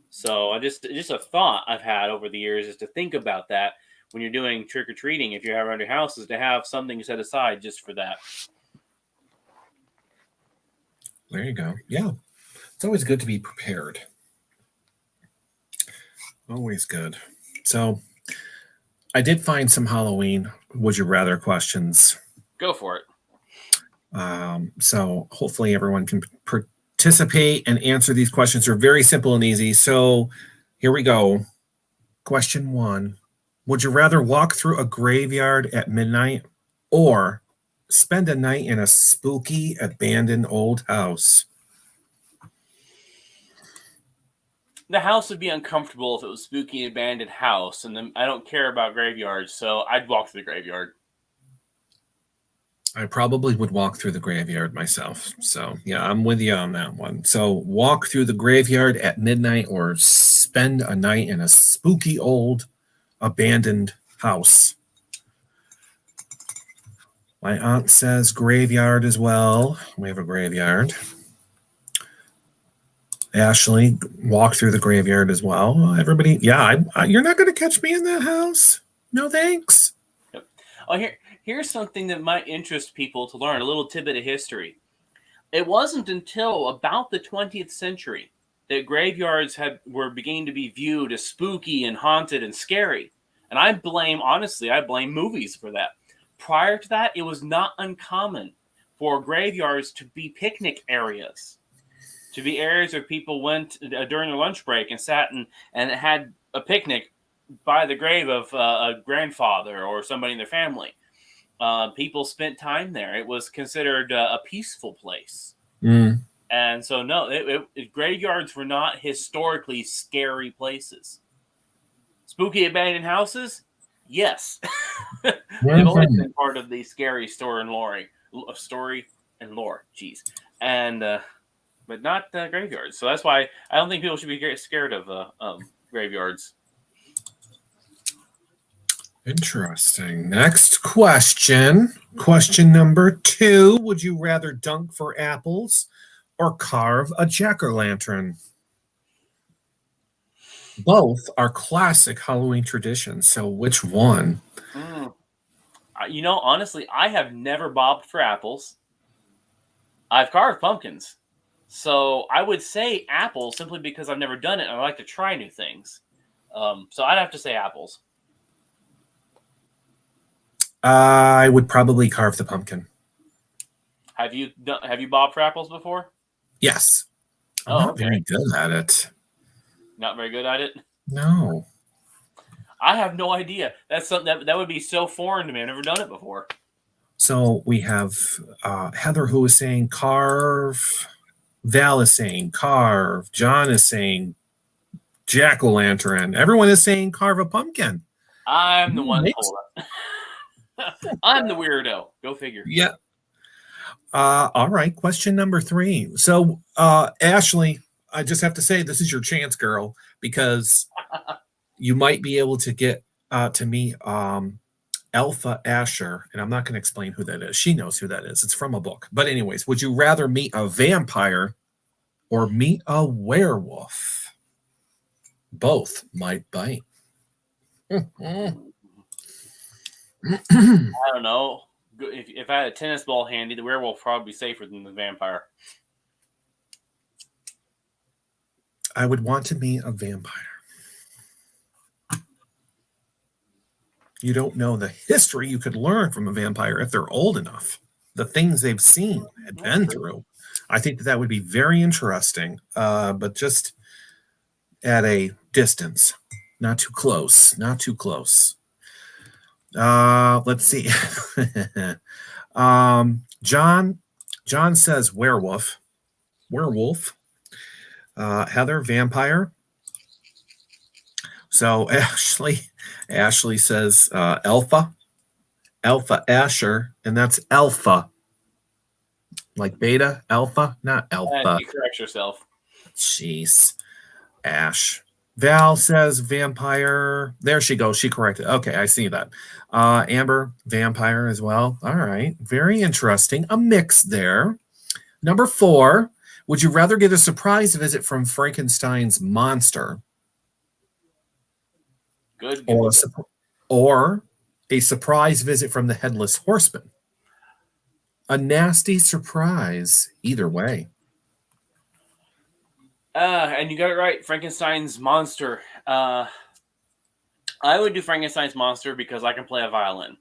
So just a thought I've had over the years is to think about that when you're doing trick-or-treating, if you're around your house, is to have something set aside just for that. There you go. Yeah. It's always good to be prepared. Always good. So I did find some Halloween would you rather questions. Go for it. So hopefully everyone can participate and answer these questions. They're very simple and easy. So here we go. Question 1. Would you rather walk through a graveyard at midnight or spend a night in a spooky, abandoned old house? The house would be uncomfortable if it was a spooky, abandoned house, and then I don't care about graveyards, so I'd walk through the graveyard. I probably would walk through the graveyard myself. So, yeah, I'm with you on that one. So, walk through the graveyard at midnight or spend a night in a spooky old abandoned house. My aunt says graveyard as well. We have a graveyard. Ashley, walk through the graveyard as well. Everybody, yeah, you're not going to catch me in that house. No thanks. Yep. Oh, here's something that might interest people to learn, a little tidbit of history. It wasn't until about the 20th century that graveyards were beginning to be viewed as spooky and haunted and scary. And I blame movies for that. Prior to that, it was not uncommon for graveyards to be picnic areas, to be areas where people went during their lunch break and sat and had a picnic by the grave of a grandfather or somebody in their family. People spent time there. It was considered a peaceful place. And so, no, graveyards were not historically scary places. Spooky abandoned houses? Yes. They've always been part of the scary story and lore. Jeez. And, but not graveyards. So that's why I don't think people should be scared of graveyards. Interesting. Next question. Question number 2. Would you rather dunk for apples or carve a jack-o'-lantern? Both are classic Halloween traditions. So which one? Honestly, I have never bobbed for apples. I've carved pumpkins. So I would say apples simply because I've never done it and I like to try new things. So I'd have to say apples. I would probably carve the pumpkin. Have you bobbed for apples before? Yes. I'm not very good at it. Not very good at it? No. I have no idea. That's something that would be so foreign to me. I've never done it before. So we have Heather who is saying carve. Val is saying carve. John is saying jack-o'-lantern. Everyone is saying carve a pumpkin. I'm the one. Hold up. I'm the weirdo. Go figure. Yeah. All right. Question number 3. So, Ashley, I just have to say this is your chance, girl, because you might be able to get to meet Alpha Asher, and I'm not going to explain who that is. She knows who that is. It's from a book. But anyways, would you rather meet a vampire or meet a werewolf? Both might bite. I don't know. If I had a tennis ball handy, the werewolf would probably be safer than the vampire. I would want to meet a vampire. You don't know the history you could learn from a vampire if they're old enough. The things they've seen and been through. I think that would be very interesting, but just at a distance. Not too close. Not too close. Let's see. John says werewolf. Heather, vampire. So Ashley says Alpha Asher, and that's Alpha. Like beta, alpha, not alpha. You correct yourself. Jeez. Ash. Val says vampire. There she goes. She corrected. Okay, I see that. Amber, vampire as well. All right. Very interesting. A mix there. Number 4. Would you rather get a surprise visit from Frankenstein's monster Good. or a surprise visit from the Headless Horseman? A nasty surprise either way. And you got it right. Frankenstein's monster. I would do Frankenstein's monster because I can play a violin.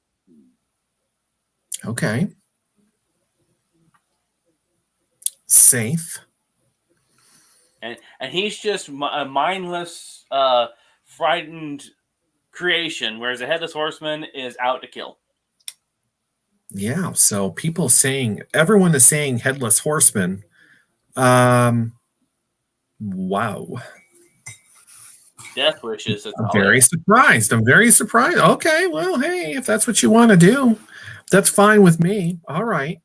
Okay. Safe. And he's just a mindless, frightened creation, whereas a Headless Horseman is out to kill. Yeah, so everyone is saying Headless Horseman. Wow. Death wishes. I'm very surprised. Okay, well, hey, if that's what you want to do, that's fine with me. All right.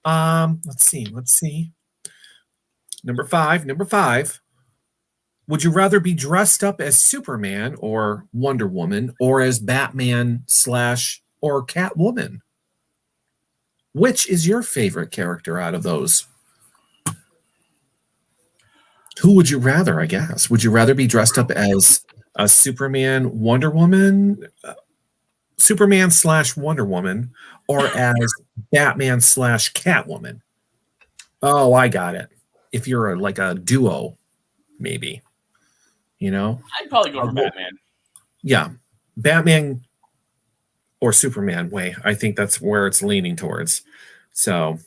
Let's see. Number five. Would you rather be dressed up as Superman or Wonder Woman or as Batman / or Catwoman? Which is your favorite character out of those? Who would you rather, I guess? Would you rather be dressed up as a Superman, Wonder Woman, Superman / Wonder Woman, or as Batman / Catwoman? Oh, I got it. If you're like a duo, maybe. I'd probably go for Batman. Yeah. Batman or Superman way. I think that's where it's leaning towards. So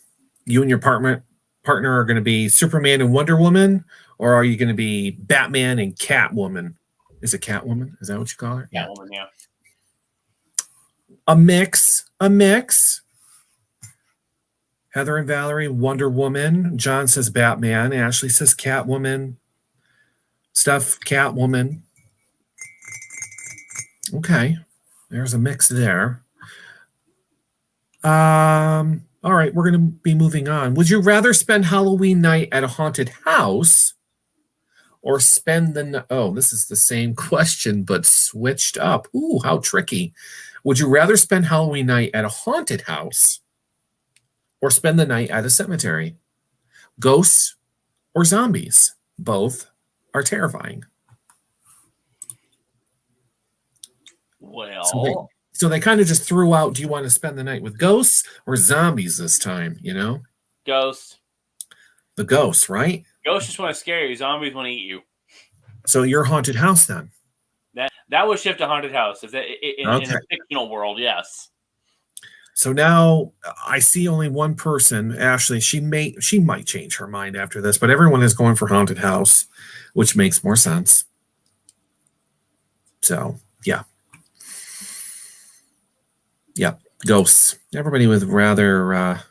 you and your partner are going to be Superman and Wonder Woman, or are you going to be Batman and Catwoman? Is it Catwoman? Is that what you call her? Catwoman, yeah. A mix. Heather and Valerie, Wonder Woman. John says Batman. Ashley says Catwoman. Steph, Catwoman. Okay. There's a mix there. All right, we're going to be moving on. Would you rather spend Halloween night at a haunted house or spend this is the same question, but switched up. Ooh, how tricky. Would you rather spend Halloween night at a haunted house or spend the night at a cemetery? Ghosts or zombies? Both are terrifying. Well, so they kind of just threw out, do you want to spend the night with ghosts or zombies this time, Ghosts. The ghosts, right? Ghosts just want to scare you. Zombies want to eat you. So you're haunted house then? That would shift to haunted house. In a fictional world, yes. So now I see only one person, Ashley. She might change her mind after this, but everyone is going for haunted house, which makes more sense. So, yeah. Yeah, ghosts. Everybody would rather,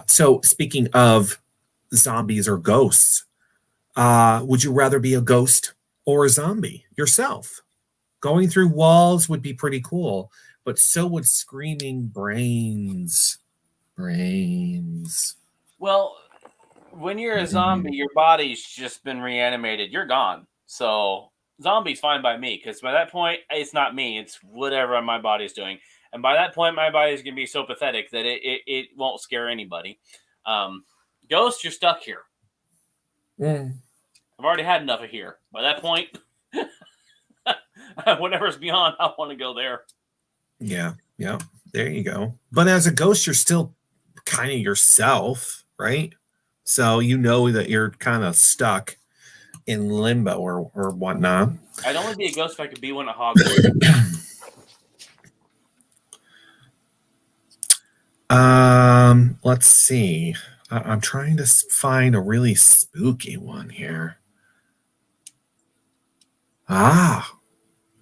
So speaking of zombies or ghosts, would you rather be a ghost or a zombie yourself? Going through walls would be pretty cool, but so would screaming brains. Well, when you're a zombie, your body's just been reanimated. You're gone. So zombie's fine by me, because by that point, it's not me. It's whatever my body's doing. And by that point, my body's going to be so pathetic that it won't scare anybody. Ghost, you're stuck here. I've already had enough of here. By that point, whatever's beyond, I want to go there. Yeah. There you go. But as a ghost, you're still kind of yourself, right? So you know that you're kind of stuck in limbo or whatnot. I'd only be a ghost if I could be one at Hogwarts. Let's see. I'm trying to find a really spooky one here.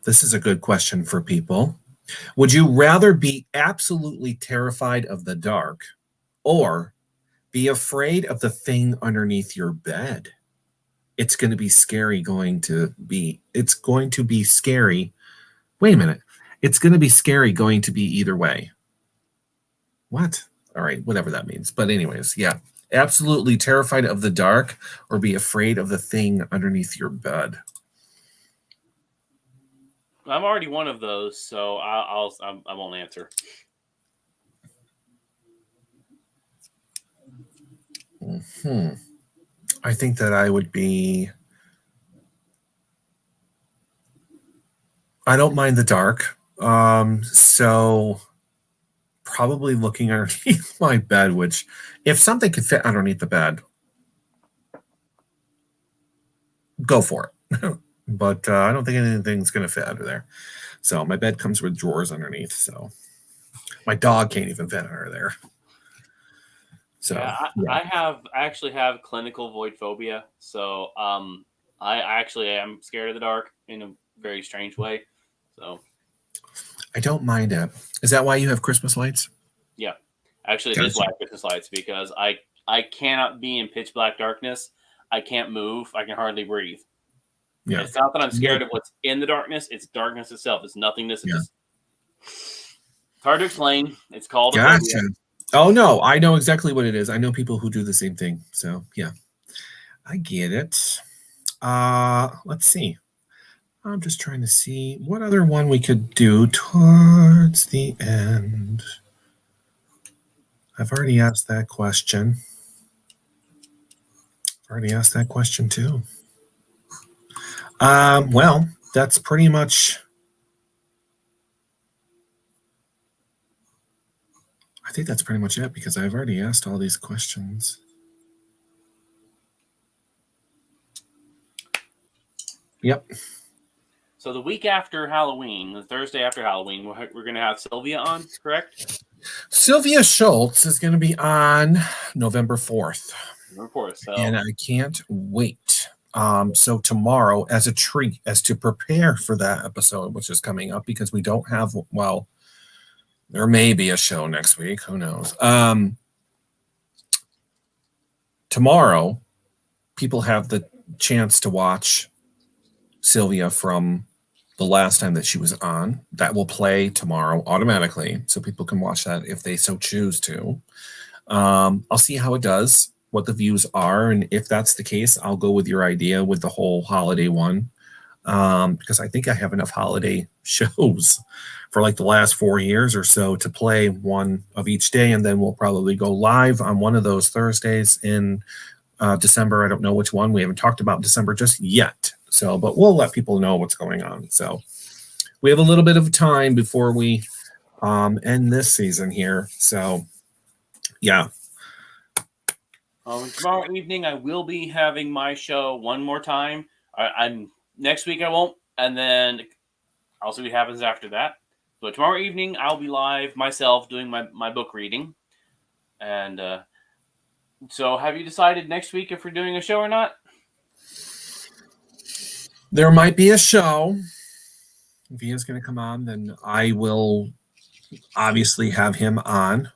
This is a good question for people. Would you rather be absolutely terrified of the dark or be afraid of the thing underneath your bed? it's going to be scary it's going to be scary. Wait a minute. It's going to be scary going to be either way. What? All right, whatever that means. But anyways, yeah. Absolutely terrified of the dark or be afraid of the thing underneath your bed. I'm already one of those, so I won't answer. I think that I would be. I don't mind the dark. So probably looking underneath my bed, which if something could fit underneath the bed, go for it. But I don't think anything's going to fit under there. So my bed comes with drawers underneath. So my dog can't even fit under there. So I actually have clinical void phobia. So I actually am scared of the dark in a very strange way. So I don't mind it. Is that why you have Christmas lights? Yeah, actually, it is why I have Christmas lights, because I cannot be in pitch black darkness. I can't move. I can hardly breathe. Yeah. It's not that I'm scared of what's in the darkness. It's darkness itself. It's nothingness. It's hard to explain. It's called a phobia. Oh, no. I know exactly what it is. I know people who do the same thing. So, yeah. I get it. Let's see. I'm just trying to see what other one we could do towards the end. I've already asked that question. Too. Well, that's pretty much. I think that's pretty much it because I've already asked all these questions. Yep. So the week after Halloween, the Thursday after Halloween, we're going to have Sylvia on, correct? Sylvia Schultz is going to be on November 4th. And I can't wait. So tomorrow, as a treat, as to prepare for that episode, which is coming up, because we don't have, well, there may be a show next week. Who knows? Tomorrow, people have the chance to watch Sylvia from the last time that she was on. That will play tomorrow automatically, so people can watch that if they so choose to. I'll see how it does, what the views are, and if that's the case, I'll go with your idea with the whole holiday one, because I think I have enough holiday shows for like the last 4 years or so to play one of each day, and then we'll probably go live on one of those Thursdays in December. I don't know which one. We haven't talked about December just yet. So, but we'll let people know what's going on. So we have a little bit of time before we end this season here. So, yeah. Tomorrow evening, I will be having my show one more time. I'm next week. I won't, and then I'll see what happens after that. So tomorrow evening, I'll be live myself doing my book reading. And so, have you decided next week if we're doing a show or not? There might be a show. If he is going to come on, then I will obviously have him on.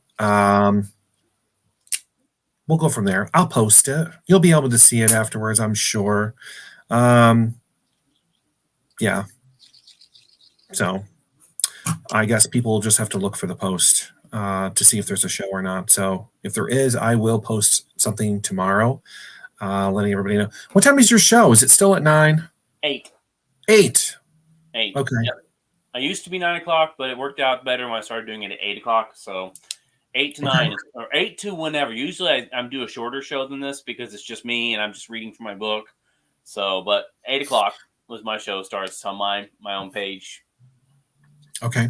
We'll go from there. I'll post it. You'll be able to see it afterwards, I'm sure. Yeah. So I guess people will just have to look for the post to see if there's a show or not. So if there is, I will post something tomorrow, letting everybody know. What time is your show? Is it still at 9? 8. 8. Okay. Yep. I used to be 9 o'clock, but it worked out better when I started doing it at 8 o'clock. So 8 to 9, or 8 to whenever. Usually I do a shorter show than this because it's just me and I'm just reading from my book. So, but 8 o'clock was my show starts on my own page. Okay.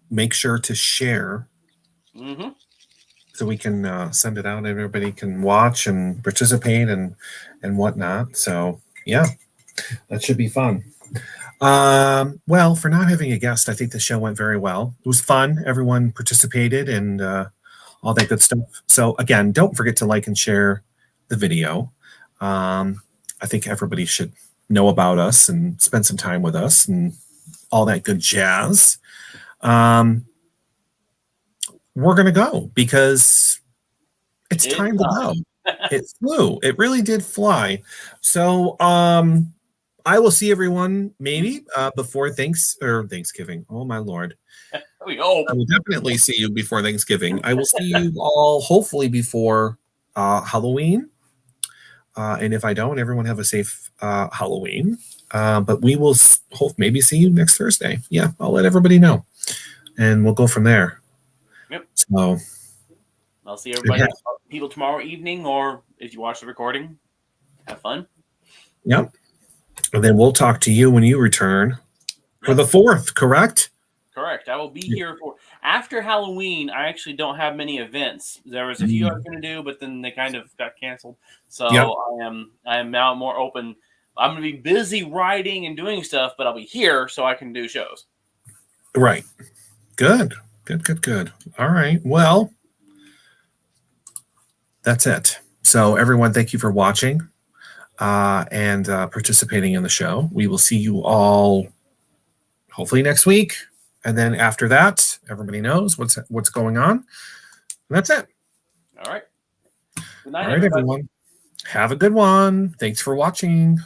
Make sure to share. Mm-hmm. So we can send it out and everybody can watch and participate and whatnot. So, yeah, that should be fun. Well, for not having a guest, I think the show went very well. It was fun. Everyone participated and all that good stuff. So, again, don't forget to like and share the video. I think everybody should know about us and spend some time with us and all that good jazz. We're going to go because it's time to go. It flew. It really did fly. So I will see everyone maybe before Thanksgiving. Oh my Lord. We hope. I will definitely see you before Thanksgiving. I will see you all hopefully before Halloween. And if I don't, everyone have a safe Halloween. But we will maybe see you next Thursday. Yeah, I'll let everybody know. And we'll go from there. Yep. So I'll see everybody, people tomorrow evening, or if you watch the recording, have fun. Yep. And then we'll talk to you when you return for the 4th, correct? Correct. I will be here for after Halloween. I actually don't have many events. There was a few I was going to do, but then they kind of got canceled. So I am now more open. I'm going to be busy writing and doing stuff, but I'll be here so I can do shows. Right. Good. All right. Well, that's it. So everyone, thank you for watching and participating in the show. We will see you all hopefully next week. And then after that, everybody knows what's going on. And that's it. All right. Good night, all right, everyone. Have a good one. Thanks for watching.